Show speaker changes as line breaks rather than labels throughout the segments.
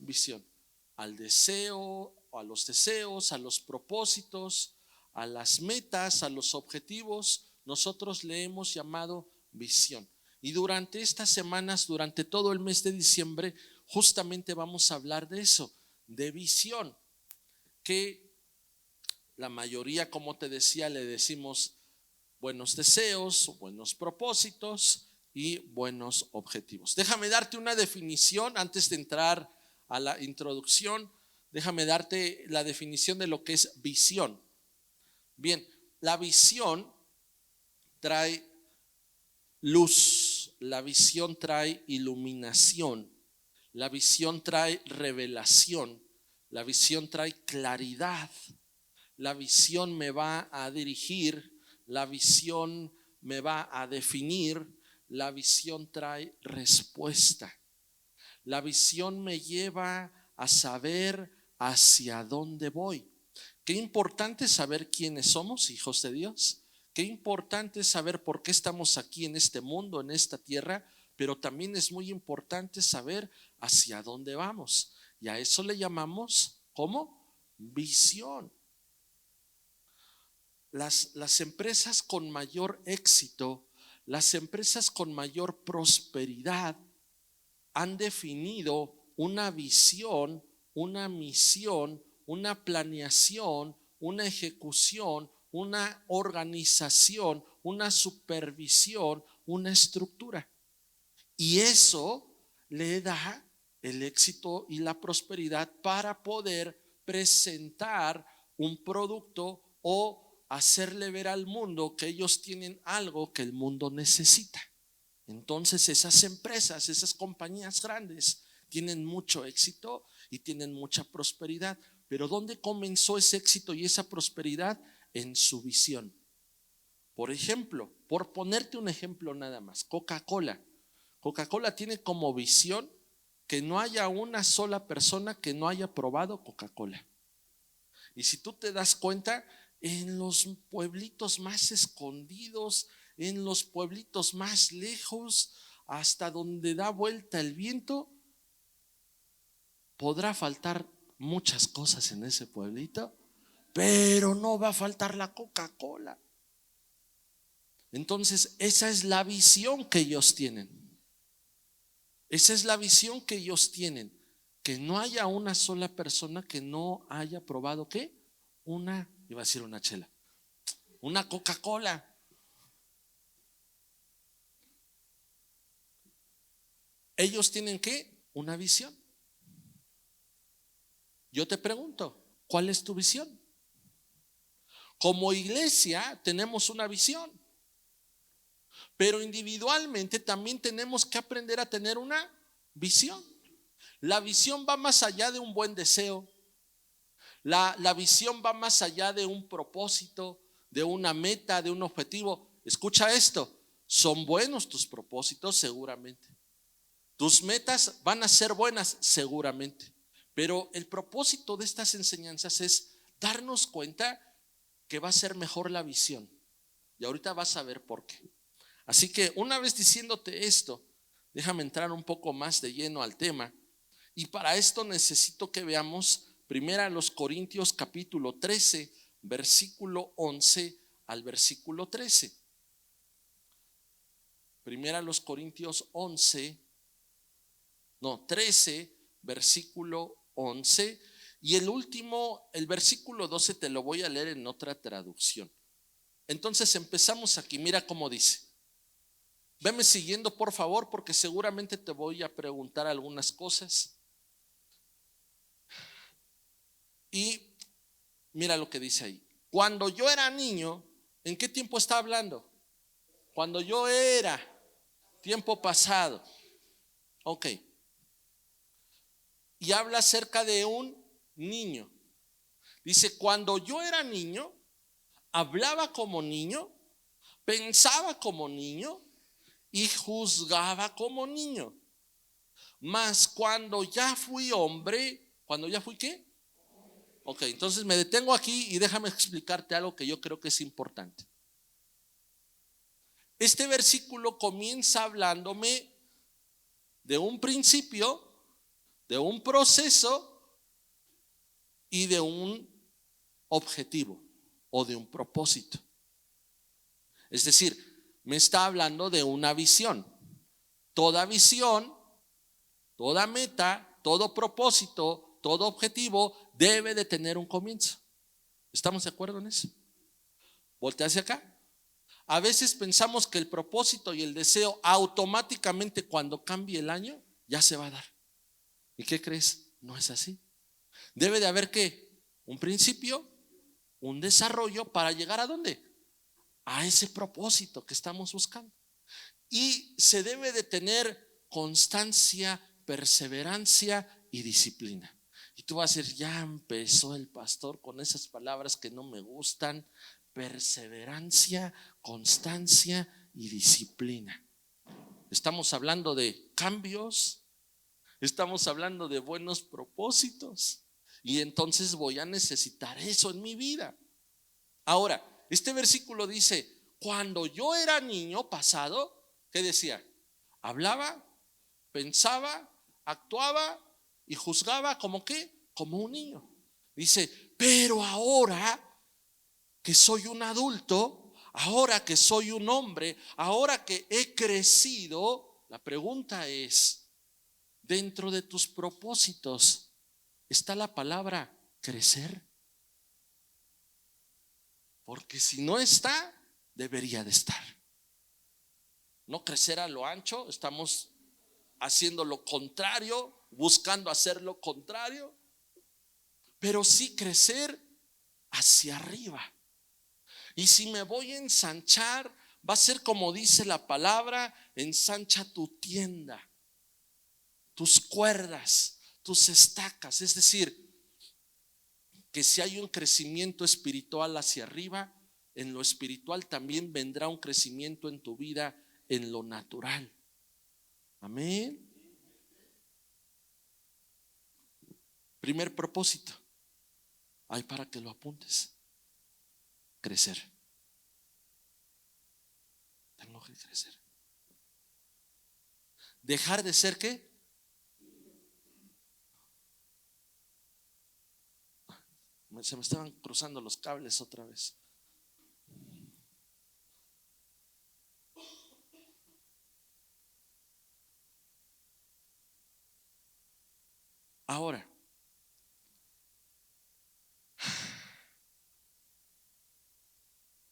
visión. Al deseo, a los deseos, a los propósitos, a las metas, a los objetivos, nosotros le hemos llamado visión. Y durante estas semanas, durante todo el mes de diciembre, justamente vamos a hablar de eso, de visión, que la mayoría, como te decía, le decimos buenos deseos, buenos propósitos y buenos objetivos. Déjame darte una definición antes de entrar a la introducción. Déjame darte la definición de lo que es visión. Bien, la visión trae luz, la visión trae iluminación, la visión trae revelación, la visión trae claridad, la visión me va a dirigir, la visión me va a definir, la visión trae respuesta. La visión me lleva a saber hacia dónde voy. Qué importante saber quiénes somos, hijos de Dios. Qué importante saber por qué estamos aquí en este mundo, en esta tierra, pero también es muy importante saber hacia dónde vamos. Y a eso le llamamos, ¿cómo? Visión. Las empresas con mayor éxito, las empresas con mayor prosperidad han definido una visión, una misión, una planeación, una ejecución, una organización, una supervisión, una estructura. Y eso le da el éxito y la prosperidad para poder presentar un producto o hacerle ver al mundo que ellos tienen algo que el mundo necesita. Entonces esas empresas, esas compañías grandes tienen mucho éxito y tienen mucha prosperidad. Pero ¿dónde comenzó ese éxito y esa prosperidad? En su visión. Por ejemplo, por ponerte un ejemplo nada más, Coca-Cola. Coca-Cola tiene como visión que no haya una sola persona que no haya probado Coca-Cola. Y si tú te das cuenta, en los pueblitos más escondidos, en los pueblitos más lejos, hasta donde da vuelta el viento, podrá faltar muchas cosas en ese pueblito, pero no va a faltar la Coca-Cola. Entonces, esa es la visión que ellos tienen. Esa es la visión que ellos tienen. Que no haya una sola persona que no haya probado ¿qué? Iba a decir una chela, una Coca-Cola. Ellos tienen ¿qué? Una visión. Yo te pregunto, ¿cuál es tu visión? Como iglesia tenemos una visión, pero individualmente también tenemos que aprender a tener una visión. La visión va más allá de un buen deseo. La visión va más allá de un propósito, de una meta, de un objetivo. Escucha esto, son buenos tus propósitos seguramente. Tus metas van a ser buenas seguramente. Pero el propósito de estas enseñanzas es darnos cuenta que va a ser mejor la visión. Y ahorita vas a ver por qué. Así que una vez diciéndote esto, déjame entrar un poco más de lleno al tema. Y para esto necesito que veamos primero a los Corintios capítulo 13, versículo 11 al versículo 13. Primero a los Corintios 13, versículo 11. Y el último, el versículo 12, te lo voy a leer en otra traducción. Entonces empezamos aquí, mira cómo dice. Veme siguiendo por favor, porque seguramente te voy a preguntar algunas cosas. Y mira lo que dice ahí. Cuando yo era niño, ¿en qué tiempo está hablando? Cuando yo era, tiempo pasado. Ok. Y habla acerca de un niño. Dice, cuando yo era niño, hablaba como niño, pensaba como niño y juzgaba como niño. Mas cuando ya fui hombre, ¿cuando ya fui qué? Ok, entonces me detengo aquí y déjame explicarte algo que yo creo que es importante. Este versículo comienza hablándome de un principio de un proceso y de un objetivo o de un propósito. Es decir, me está hablando de una visión. Toda visión, toda meta, todo propósito, todo objetivo debe de tener un comienzo. ¿Estamos de acuerdo en eso? Voltea hacia acá. A veces pensamos que el propósito y el deseo automáticamente cuando cambie el año ya se va a dar. ¿Y qué crees? No es así. Debe de haber ¿qué? Un principio, un desarrollo para llegar ¿a dónde? A ese propósito que estamos buscando. Y se debe de tener constancia, perseverancia y disciplina. Y tú vas a decir, ya empezó el pastor con esas palabras que no me gustan. Perseverancia, constancia y disciplina. Estamos hablando de cambios, estamos hablando de buenos propósitos, y entonces voy a necesitar eso en mi vida. Ahora, este versículo dice, cuando yo era niño pasado, ¿qué decía? Hablaba, pensaba, actuaba y juzgaba como qué, como un niño. Dice, pero ahora que soy un adulto, ahora que soy un hombre, ahora que he crecido, la pregunta es, dentro de tus propósitos, ¿está la palabra crecer? Porque si no está, debería de estar. No crecer a lo ancho, estamos haciendo lo contrario, buscando hacer lo contrario, pero sí crecer hacia arriba. Y si me voy a ensanchar, va a ser como dice la palabra, ensancha tu tienda, tus cuerdas, tus estacas. Es decir, que si hay un crecimiento espiritual hacia arriba, en lo espiritual también vendrá un crecimiento en tu vida en lo natural. Amén. Primer propósito, hay para que lo apuntes. Crecer. Tengo que crecer. Dejar de ser ¿qué? Se me estaban cruzando los cables otra vez. Ahora,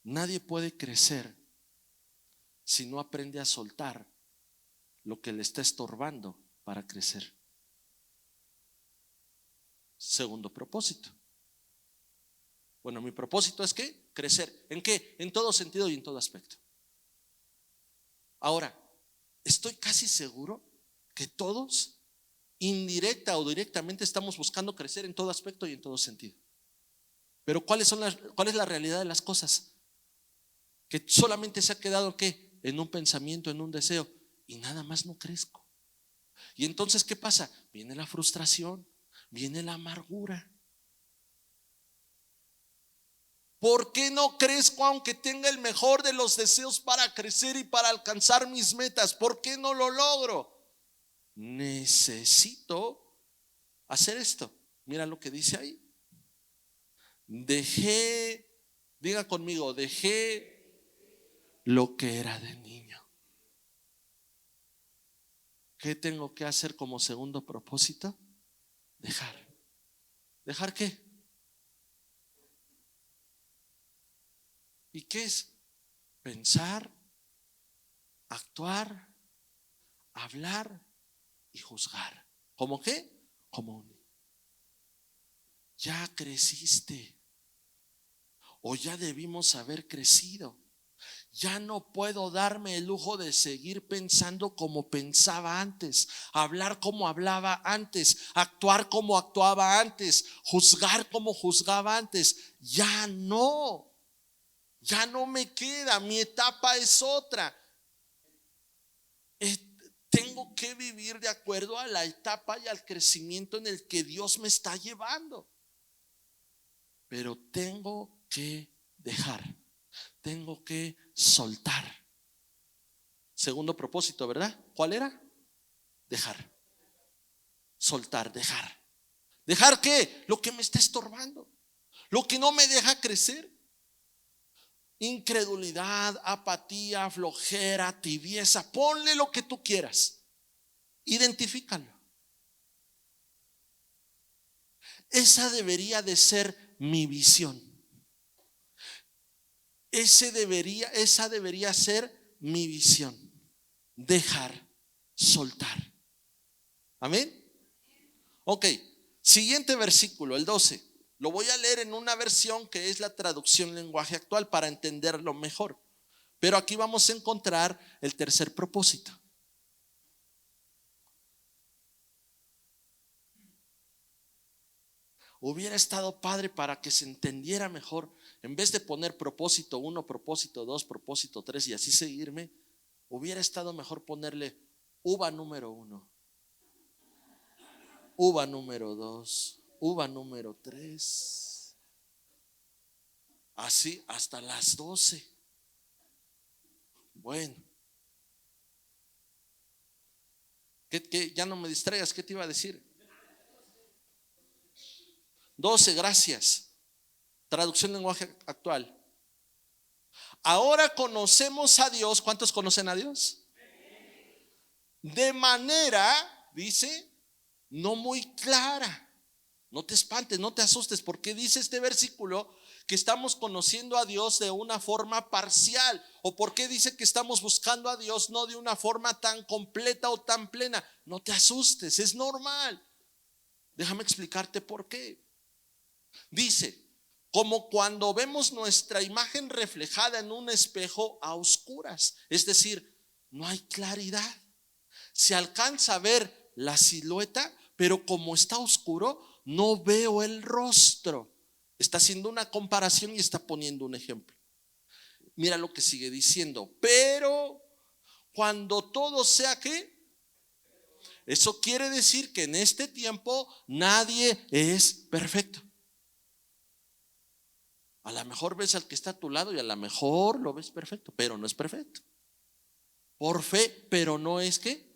nadie puede crecer si no aprende a soltar lo que le está estorbando para crecer. Segundo propósito. Bueno, mi propósito es ¿qué? Crecer. ¿En qué? En todo sentido y en todo aspecto. Ahora, estoy casi seguro que todos, indirecta o directamente, estamos buscando crecer en todo aspecto y en todo sentido. Pero ¿cuál es la realidad de las cosas? Que solamente se ha quedado ¿qué? En un pensamiento, en un deseo, y nada más no crezco. Y entonces ¿qué pasa? Viene la frustración, viene la amargura. ¿Por qué no crezco aunque tenga el mejor de los deseos para crecer y para alcanzar mis metas? ¿Por qué no lo logro? Necesito hacer esto. Mira lo que dice ahí. Diga conmigo, dejé lo que era de niño. ¿Qué tengo que hacer como segundo propósito? Dejar. ¿Dejar qué? ¿Y qué es? Pensar, actuar, hablar y juzgar. ¿Cómo qué? Como un niño. Ya creciste, o ya debimos haber crecido. Ya no puedo darme el lujo de seguir pensando como pensaba antes, hablar como hablaba antes, actuar como actuaba antes, juzgar como juzgaba antes. Ya no me queda, mi etapa es otra. Tengo que vivir de acuerdo a la etapa y al crecimiento en el que Dios me está llevando. Pero tengo que dejar, tengo que soltar. Segundo propósito, ¿verdad? ¿Cuál era? Dejar. soltar, dejar. ¿Dejar qué? Lo que me está estorbando, lo que no me deja crecer. Incredulidad, apatía, flojera, tibieza, ponle lo que tú quieras. Identifícalo. Esa debería de ser mi visión. Esa debería ser mi visión. Dejar, soltar. Amén. Ok, siguiente versículo, el 12. Lo voy a leer en una versión que es la traducción lenguaje actual para entenderlo mejor. Pero aquí vamos a encontrar el tercer propósito. Hubiera estado padre para que se entendiera mejor. En vez de poner propósito 1, propósito 2, propósito 3 y así seguirme, hubiera estado mejor ponerle uva número 1, uva número 2, uva número 3. Así hasta las 12. Bueno. ¿Qué? Ya no me distraigas, ¿qué te iba a decir? 12, gracias. Traducción lenguaje actual. Ahora conocemos a Dios. ¿Cuántos conocen a Dios? De manera, dice, no muy clara. No te espantes, no te asustes, porque dice este versículo que estamos conociendo a Dios de una forma parcial. ¿O por qué dice que estamos buscando a Dios no de una forma tan completa o tan plena? No te asustes, es normal. Déjame explicarte por qué. Dice, como cuando vemos nuestra imagen reflejada en un espejo a oscuras, es decir, no hay claridad. Se alcanza a ver la silueta, pero como está oscuro, no veo el rostro. Está haciendo una comparación y está poniendo un ejemplo. Mira lo que sigue diciendo. Pero cuando todo sea ¿qué? Eso quiere decir que en este tiempo nadie es perfecto. A lo mejor ves al que está a tu lado y a lo mejor lo ves perfecto, pero no es perfecto. Por fe, pero no es ¿qué?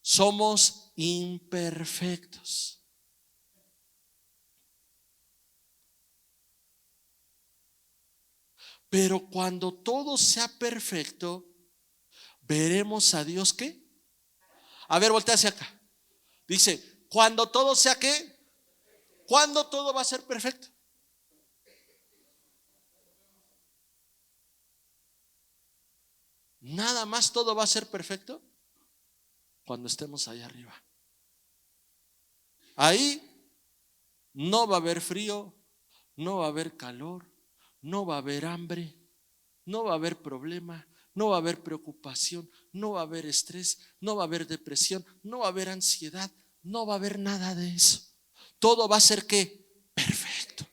Somos imperfectos. Pero cuando todo sea perfecto, veremos a Dios ¿qué? A ver, voltea hacia acá. Dice, cuando todo sea ¿qué? ¿Cuándo todo va a ser perfecto? Nada más todo va a ser perfecto cuando estemos allá arriba. Ahí no va a haber frío, no va a haber calor, no va a haber hambre, no va a haber problema, no va a haber preocupación, no va a haber estrés, no va a haber depresión, no va a haber ansiedad, no va a haber nada de eso. Todo va a ser ¿qué? Perfecto.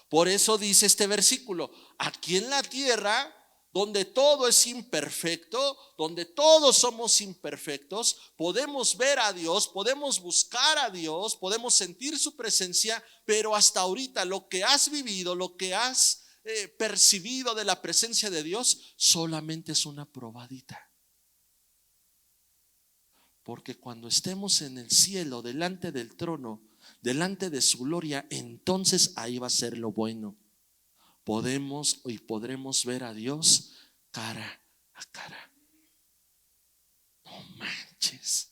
Por eso dice este versículo, aquí en la tierra, donde todo es imperfecto, donde todos somos imperfectos, podemos ver a Dios, podemos buscar a Dios, podemos sentir su presencia, pero hasta ahorita lo que has vivido, lo que has percibido de la presencia de Dios, solamente es una probadita. Porque cuando estemos en el cielo, delante del trono, delante de su gloria, entonces ahí va a ser lo bueno. Podremos ver a Dios cara a cara. No manches.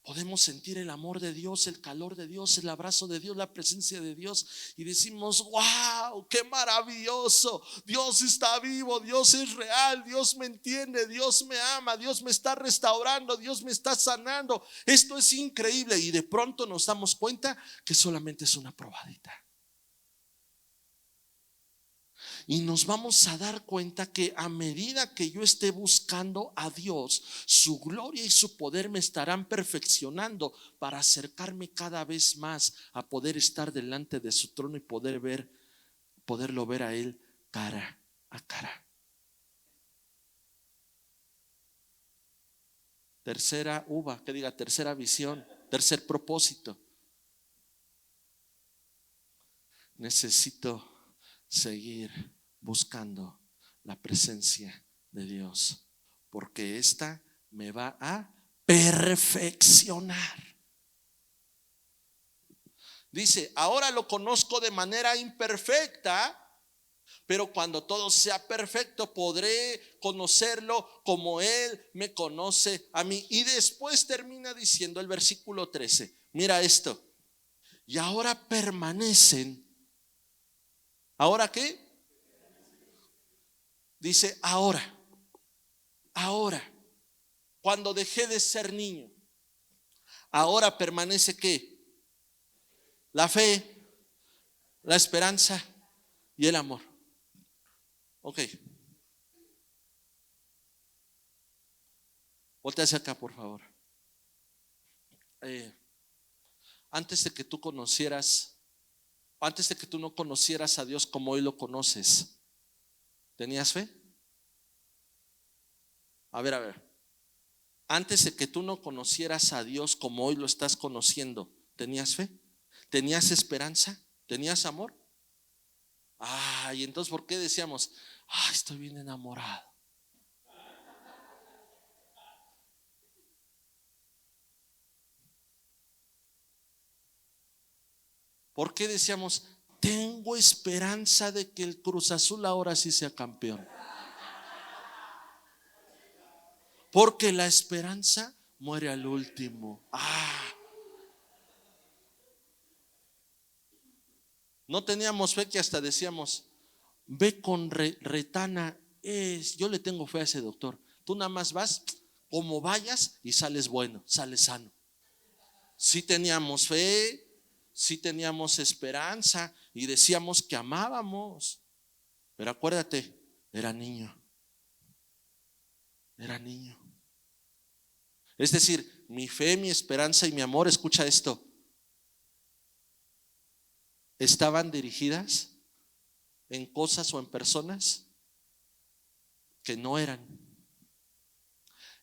Podemos sentir el amor de Dios, el calor de Dios, el abrazo de Dios, la presencia de Dios y decimos, wow, qué maravilloso. Dios está vivo, Dios es real, Dios me entiende, Dios me ama, Dios me está restaurando, Dios me está sanando. Esto es increíble y de pronto nos damos cuenta que solamente es una probadita. Y nos vamos a dar cuenta que a medida que yo esté buscando a Dios, su gloria y su poder me estarán perfeccionando para acercarme cada vez más a poder estar delante de su trono y poderlo ver a Él cara a cara. Tercera uva, que diga tercera visión, tercer propósito. Necesito seguir buscando la presencia de Dios, porque esta me va a perfeccionar. Dice, ahora lo conozco de manera imperfecta, pero cuando todo sea perfecto podré conocerlo como Él me conoce a mí. Y después termina diciendo el versículo 13, mira esto, y ahora permanecen. ¿Ahora qué? Dice, ahora, cuando dejé de ser niño, ahora permanece ¿qué? La fe, la esperanza y el amor. Ok. Voltea hacia acá, por favor. Antes de que tú no conocieras a Dios como hoy lo conoces, ¿tenías fe? A ver. Antes de que tú no conocieras a Dios como hoy lo estás conociendo, ¿tenías fe? ¿Tenías esperanza? ¿Tenías amor? Y entonces ¿por qué decíamos, estoy bien enamorado? ¿Por qué decíamos, tengo esperanza de que el Cruz Azul ahora sí sea campeón? Porque la esperanza muere al último. No teníamos fe, que hasta decíamos, ve con Retana, yo le tengo fe a ese doctor. Tú nada más vas, como vayas y sales bueno, sales sano. Sí teníamos fe, sí teníamos esperanza y decíamos que amábamos. Pero acuérdate, era niño. Es decir, mi fe, mi esperanza y mi amor, escucha esto, estaban dirigidas en cosas o en personas que no eran.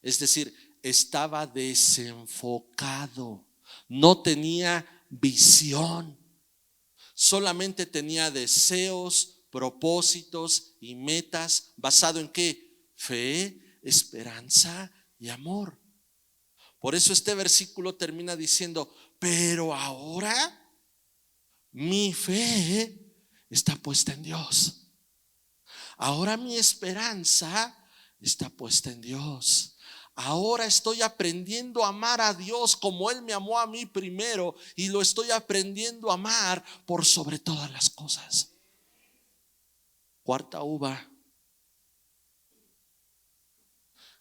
Es decir, estaba desenfocado, no tenía visión, solamente tenía deseos, propósitos y metas. ¿Basado en qué? Fe, esperanza y amor. Por eso este versículo termina diciendo, pero ahora mi fe está puesta en Dios. Ahora mi esperanza está puesta en Dios. Ahora estoy aprendiendo a amar a Dios como Él me amó a mí primero, y lo estoy aprendiendo a amar por sobre todas las cosas. Cuarta uva,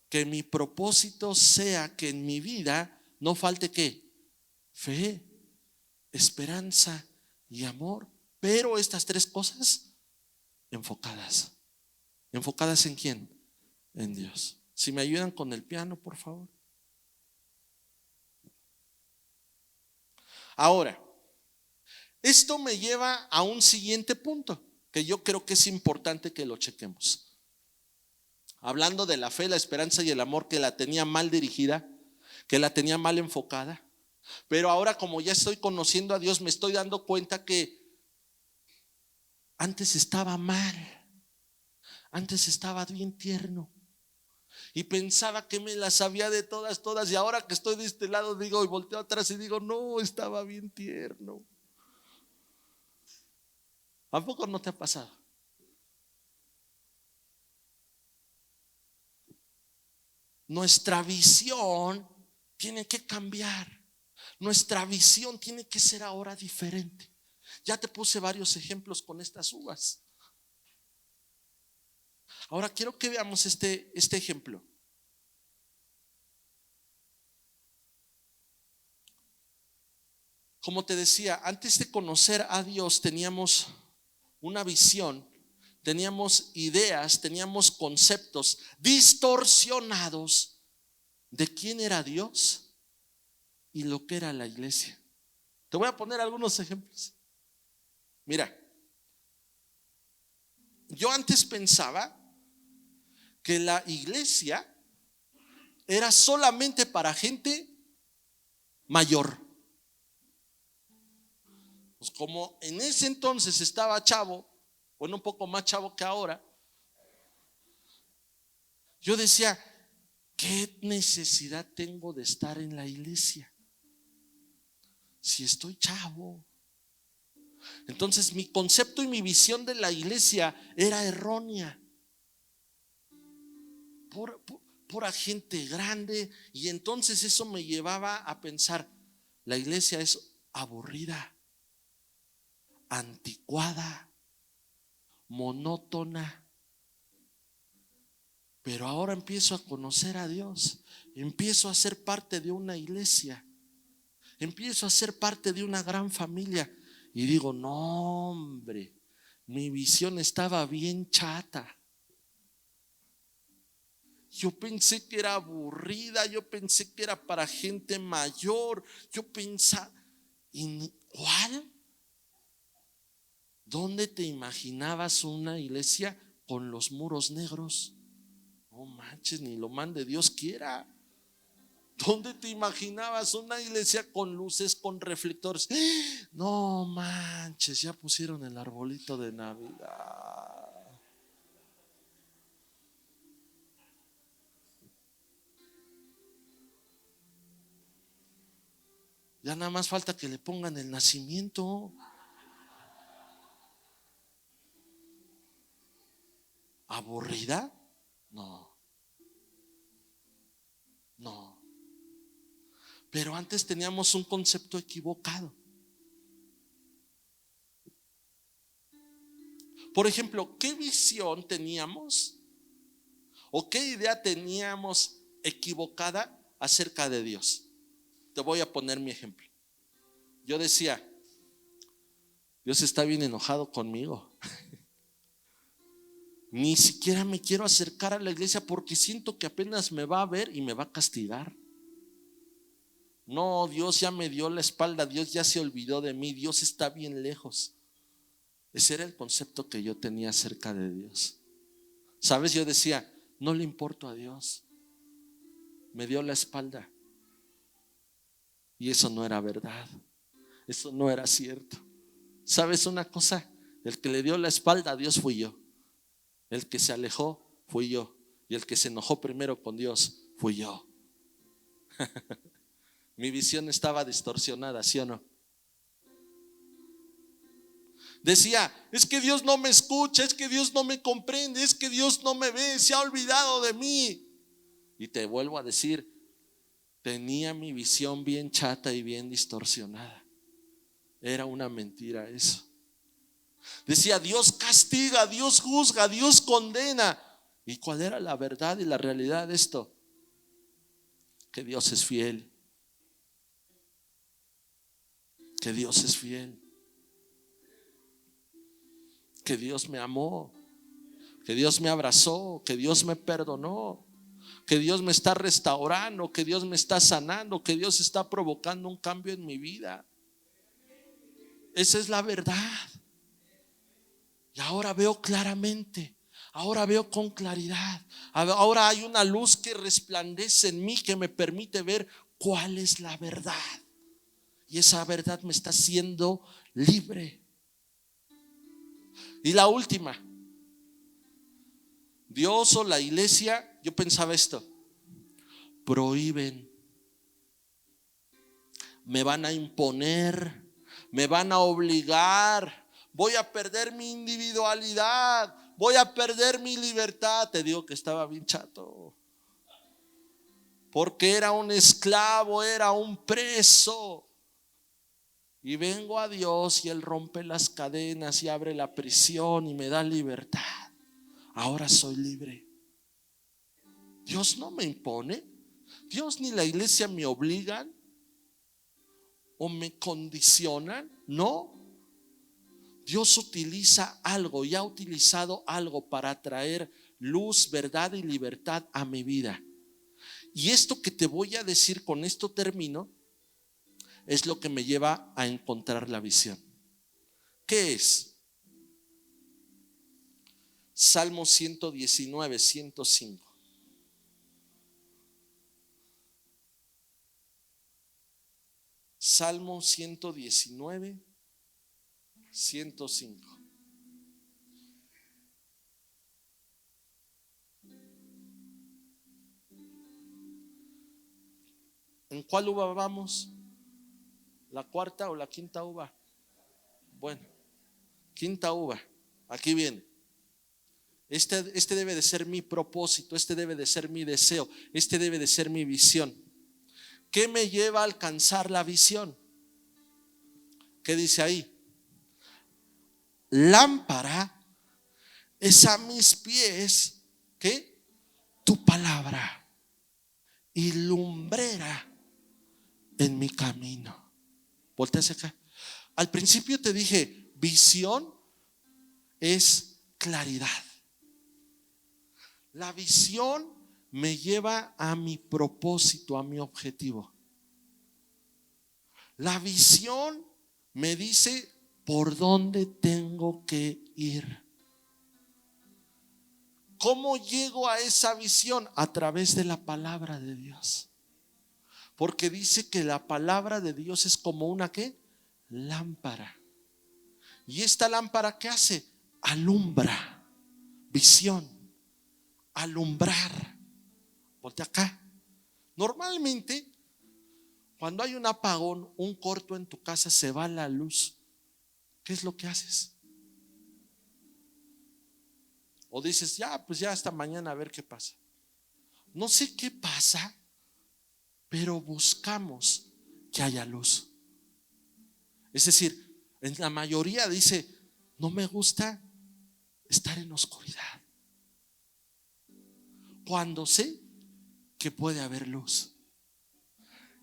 que mi propósito sea que en mi vida no falte ¿qué? Fe, esperanza y amor. Pero estas tres cosas enfocadas. ¿Enfocadas en quién? En Dios. Si me ayudan con el piano, por favor. Ahora, esto me lleva a un siguiente punto que yo creo que es importante que lo chequemos. Hablando de la fe, la esperanza y el amor, que la tenía mal dirigida, que la tenía mal enfocada. Pero ahora, como ya estoy conociendo a Dios, me estoy dando cuenta que antes estaba mal. Antes estaba bien tierno y pensaba que me las sabía de todas, y ahora que estoy de este lado digo, y volteo atrás y digo, no, estaba bien tierno. ¿A poco no te ha pasado? Nuestra visión tiene que cambiar. Nuestra visión tiene que ser ahora diferente. Ya te puse varios ejemplos con estas uvas. Ahora quiero que veamos este ejemplo. Como te decía, antes de conocer a Dios teníamos una visión, teníamos ideas, teníamos conceptos distorsionados de quién era Dios y lo que era la iglesia. Te voy a poner algunos ejemplos. Mira, yo antes pensaba que la iglesia era solamente para gente mayor. Pues como en ese entonces estaba chavo, bueno, un poco más chavo que ahora, Yo decía, ¿qué necesidad tengo de estar en la iglesia si estoy chavo? Entonces mi concepto y mi visión de la iglesia era errónea. Pura gente grande. Y entonces eso me llevaba a pensar, la iglesia es aburrida, anticuada, monótona. Pero ahora empiezo a conocer a Dios, empiezo a ser parte de una iglesia, empiezo a ser parte de una gran familia y digo, no hombre, mi visión estaba bien chata. Yo pensé que era aburrida, yo pensé que era para gente mayor, yo pensaba, ¿cuál? ¿Dónde te imaginabas una iglesia con los muros negros? No manches, ni lo mande Dios quiera. ¿Dónde te imaginabas una iglesia con luces, con reflectores? No manches, ya pusieron el arbolito de Navidad. Ya nada más falta que le pongan el nacimiento. ¿Aburrida? No. No. Pero antes teníamos un concepto equivocado. Por ejemplo, ¿qué visión teníamos o qué idea teníamos equivocada acerca de Dios? Te voy a poner mi ejemplo. Yo decía, Dios está bien enojado conmigo. Ni siquiera me quiero acercar a la iglesia porque siento que apenas me va a ver y me va a castigar. No, Dios ya me dio la espalda, Dios ya se olvidó de mí, Dios está bien lejos. Ese era el concepto que yo tenía acerca de Dios. ¿Sabes? Yo decía, no le importo a Dios, me dio la espalda. Y eso no era verdad, eso no era cierto. ¿Sabes una cosa? El que le dio la espalda a Dios fui yo. El que se alejó fui yo. Y el que se enojó primero con Dios fui yo. Mi visión estaba distorsionada, ¿sí o no? Decía, es que Dios no me escucha, es que Dios no me comprende, es que Dios no me ve, se ha olvidado de mí. Y te vuelvo a decir, tenía mi visión bien chata y bien distorsionada. Era una mentira eso. Decía, Dios castiga, Dios juzga, Dios condena. ¿Y cuál era la verdad y la realidad de esto? Que Dios es fiel. Que Dios es fiel. Que Dios me amó. Que Dios me abrazó. Que Dios me perdonó. Que Dios me está restaurando. Que Dios me está sanando. Que Dios está provocando un cambio en mi vida. Esa es la verdad. Y ahora veo claramente. Ahora veo con claridad. Ahora hay una luz que resplandece en mí que me permite ver cuál es la verdad. Y esa verdad me está haciendo libre. Y la última, Dios o la iglesia, yo pensaba esto, prohíben, me van a imponer, me van a obligar, voy a perder mi individualidad, voy a perder mi libertad. Te digo que estaba bien chato, porque era un esclavo, era un preso. Y vengo a Dios y Él rompe las cadenas y abre la prisión y me da libertad. Ahora soy libre. Dios no me impone, Dios ni la iglesia me obligan o me condicionan. No, Dios utiliza algo y ha utilizado algo para traer luz, verdad y libertad a mi vida. Y esto que te voy a decir, con esto termino, es lo que me lleva a encontrar la visión. ¿Qué es? Salmo 119, 105. Salmo 119, 105. ¿En cuál uva vamos? ¿La cuarta o la quinta uva? Bueno, quinta uva. Aquí viene. Este debe de ser mi propósito, este debe de ser mi deseo, este debe de ser mi visión. ¿Qué me lleva a alcanzar la visión? ¿Qué dice ahí? Lámpara es a mis pies, ¿qué? Tu palabra, y lumbrera en mi camino. Voltea hacia acá. Al principio te dije, visión es claridad. La visión me lleva a mi propósito, a mi objetivo. La visión me dice por dónde tengo que ir. ¿Cómo llego a esa visión? A través de la palabra de Dios. Porque dice que la palabra de Dios es como una ¿qué? Lámpara. ¿Y esta lámpara qué hace? Alumbra. Visión. Alumbrar. Ponte acá. Normalmente, cuando hay un apagón, un corto en tu casa, se va la luz. ¿Qué es lo que haces? O dices, ya, pues ya hasta mañana a ver qué pasa. No sé qué pasa, pero buscamos que haya luz. Es decir, en la mayoría dice, no me gusta estar en oscuridad, cuando sé que puede haber luz.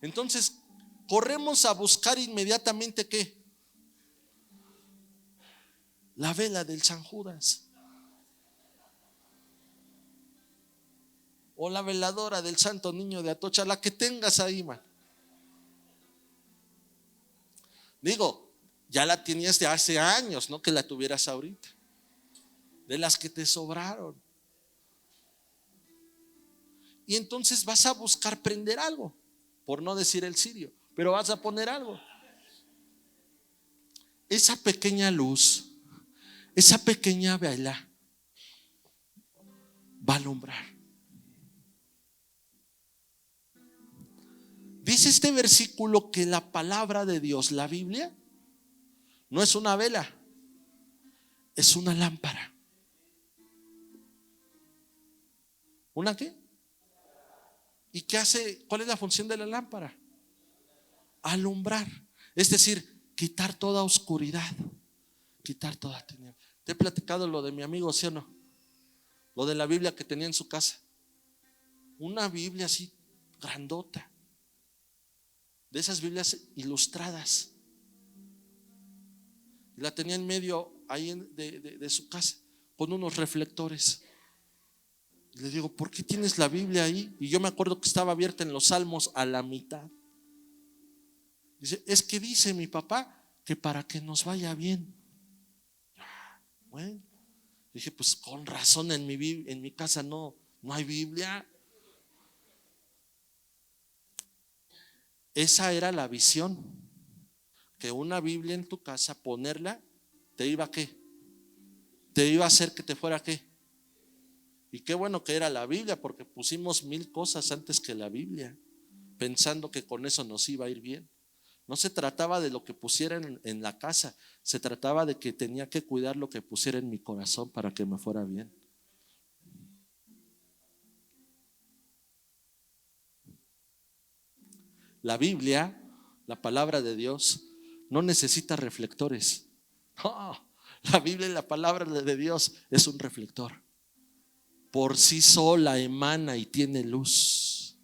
Entonces, corremos a buscar inmediatamente ¿qué? La vela del San Judas, o la veladora del Santo Niño de Atocha, la que tengas ahí, man. Digo, ya la tenías de hace años, no que la tuvieras ahorita, de las que te sobraron. Y entonces vas a buscar prender algo, por no decir el cirio, pero vas a poner algo. Esa pequeña luz, esa pequeña vela va a alumbrar. Dice este versículo que la palabra de Dios, la Biblia, no es una vela, es una lámpara. ¿Una qué? ¿Y qué hace? ¿Cuál es la función de la lámpara? Alumbrar. Es decir, quitar toda oscuridad, quitar toda tiniebla. Te he platicado lo de mi amigo, ¿sí o no? Lo de la Biblia que tenía en su casa. Una Biblia así, grandota. De esas Biblias ilustradas. La tenía en medio ahí de su casa, con unos reflectores. Y le digo, ¿por qué tienes la Biblia ahí? Y yo me acuerdo que estaba abierta en los Salmos a la mitad. Dice, es que dice mi papá que para que nos vaya bien. Bueno, dije, pues con razón en mi casa no hay Biblia. Esa era la visión, que una Biblia en tu casa, ponerla, te iba a ¿qué? Te iba a hacer que te fuera ¿qué? Y qué bueno que era la Biblia, porque pusimos 1000 cosas antes que la Biblia, pensando que con eso nos iba a ir bien. No se trataba de lo que pusiera en la casa, se trataba de que tenía que cuidar lo que pusiera en mi corazón para que me fuera bien. La Biblia, la palabra de Dios, no necesita reflectores. No, la Biblia y la palabra de Dios es un reflector. Por sí sola emana y tiene luz.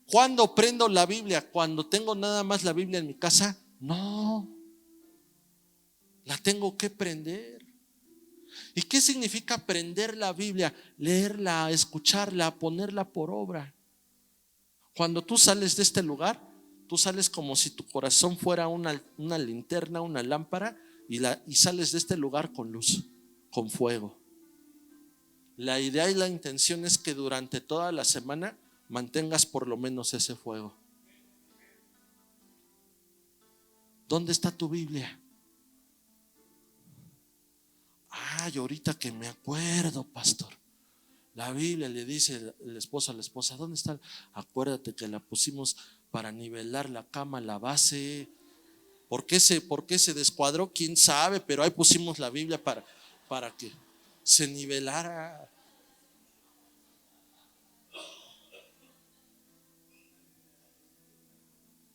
¿Cuándo prendo la Biblia? ¿Cuando tengo nada más la Biblia en mi casa? No, la tengo que prender. ¿Y qué significa prender la Biblia? Leerla, escucharla, ponerla por obra. Cuando tú sales de este lugar, tú sales como si tu corazón fuera una linterna, una lámpara, y sales de este lugar con luz, con fuego. La idea y la intención es que durante toda la semana mantengas por lo menos ese fuego. ¿Dónde está tu Biblia? Ay, ahorita que me acuerdo, pastor, La Biblia le dice el esposo a la esposa, ¿dónde está? Acuérdate que la pusimos para nivelar la cama, la base. Por qué se descuadró? ¿Quién sabe? Pero ahí pusimos la Biblia para que se nivelara.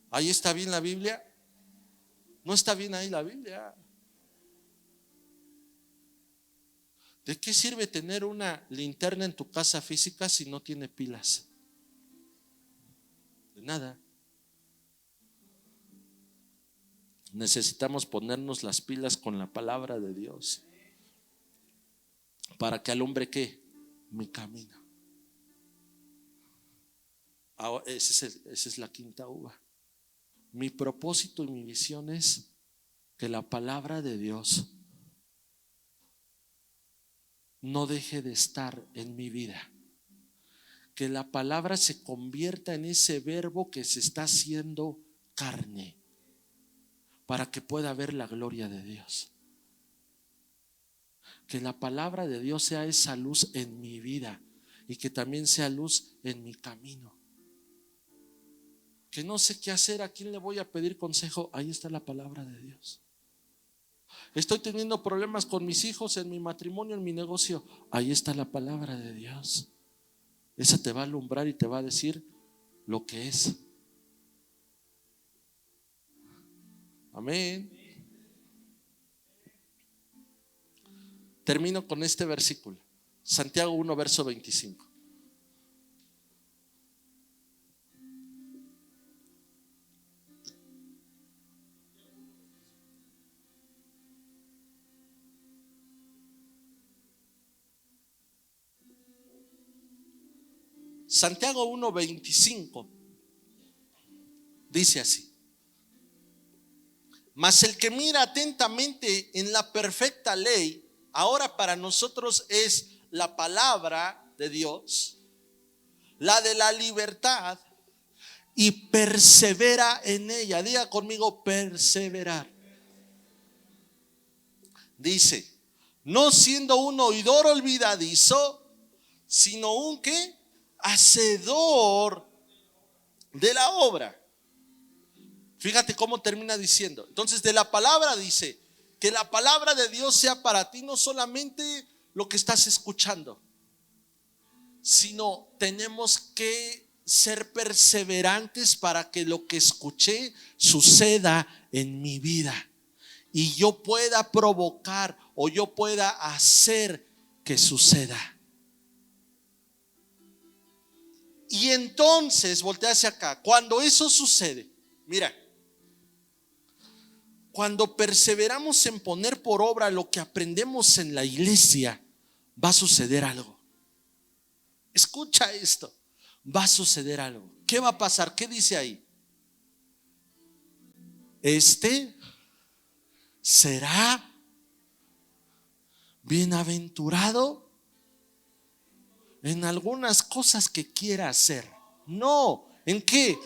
¿Ahí está bien la Biblia? No está bien ahí la Biblia. ¿De qué sirve tener una linterna en tu casa física si no tiene pilas? De nada. Necesitamos ponernos las pilas con la palabra de Dios para que alumbre ¿qué? Mi camino. Esa es la quinta uva. Mi propósito y mi visión es que la palabra de Dios no deje de estar en mi vida. Que la palabra se convierta en ese verbo que se está haciendo carne para que pueda ver la gloria de Dios. Que la palabra de Dios sea esa luz en mi vida y que también sea luz en mi camino. Que no sé qué hacer, ¿a quién le voy a pedir consejo? Ahí está la palabra de Dios. Estoy teniendo problemas con mis hijos, en mi matrimonio, en mi negocio. Ahí está la palabra de Dios. Esa te va a alumbrar y te va a decir lo que es. Amén. Termino con este versículo. Santiago 1, verso 25. Santiago 1:25 dice así: mas el que mira atentamente en la perfecta ley, ahora para nosotros es la palabra de Dios, la de la libertad, y persevera en ella. Diga conmigo, perseverar. Dice, no siendo un oidor olvidadizo, sino un ¿qué? Hacedor de la obra. Fíjate cómo termina diciendo. Entonces de la palabra dice, que la palabra de Dios sea para ti no solamente lo que estás escuchando, sino tenemos que ser perseverantes para que lo que escuché suceda en mi vida y yo pueda provocar o yo pueda hacer que suceda. Y entonces, voltea hacia acá, cuando eso sucede, mira, cuando perseveramos en poner por obra lo que aprendemos en la iglesia, va a suceder algo. Escucha esto, va a suceder algo. ¿Qué va a pasar? ¿Qué dice ahí? Este será bienaventurado en algunas cosas que quiera hacer. No, ¿en qué?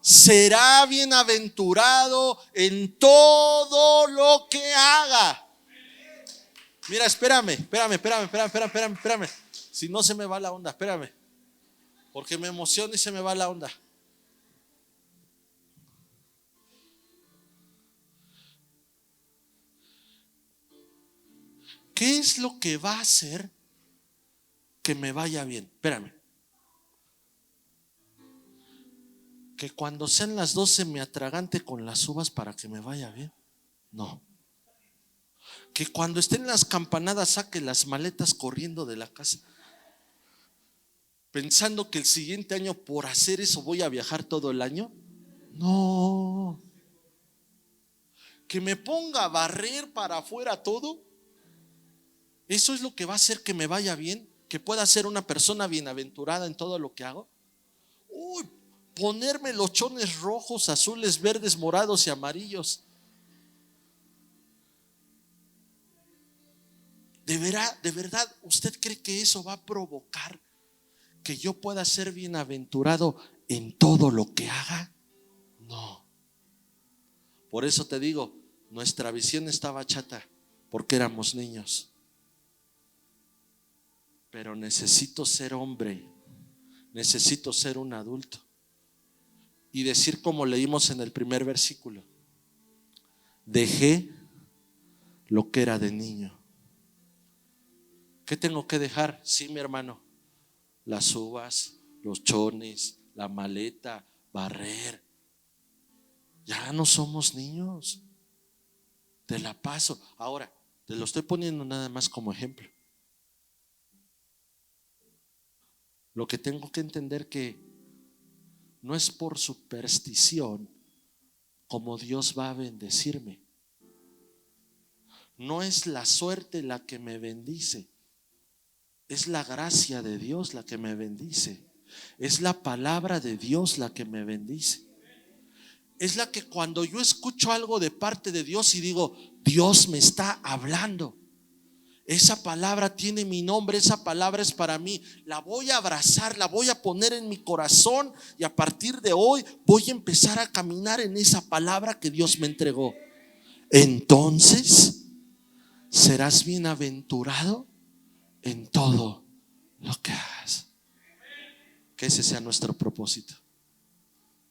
Será bienaventurado en todo lo que haga. Mira, espérame. Si no se me va la onda, espérame. Porque me emociona y se me va la onda. ¿Qué es lo que va a hacer que me vaya bien? Espérame. Que cuando sean las 12 me atragante con las uvas para que me vaya bien. No. Que cuando estén las campanadas saque las maletas corriendo de la casa, pensando que el siguiente año por hacer eso voy a viajar todo el año. No. Que me ponga a barrer para afuera todo. Eso es lo que va a hacer que me vaya bien, que pueda ser una persona bienaventurada en todo lo que hago. Uy, ponerme los chones rojos, azules, verdes, morados y amarillos. De verdad, ¿usted cree que eso va a provocar que yo pueda ser bienaventurado en todo lo que haga? No. Por eso te digo, nuestra visión estaba chata porque éramos niños. pero necesito ser hombre, necesito ser un adulto y decir como leímos en el primer versículo: dejé lo que era de niño. ¿Qué tengo que dejar? Sí, mi hermano, las uvas, los chones, la maleta, barrer. Ya no somos niños. Te la paso. Ahora, te lo estoy poniendo nada más como ejemplo. Lo que tengo que entender que no es por superstición como Dios va a bendecirme. No es la suerte la que me bendice, es la gracia de Dios la que me bendice. Es la palabra de Dios la que me bendice. Es la que cuando yo escucho algo de parte de Dios y digo: Dios me está hablando, esa palabra tiene mi nombre, esa palabra es para mí, la voy a abrazar, la voy a poner en mi corazón y a partir de hoy voy a empezar a caminar en esa palabra que Dios me entregó. Entonces serás bienaventurado en todo lo que hagas. Que ese sea nuestro propósito: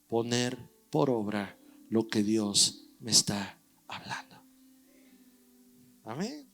poner por obra lo que Dios me está hablando. Amén.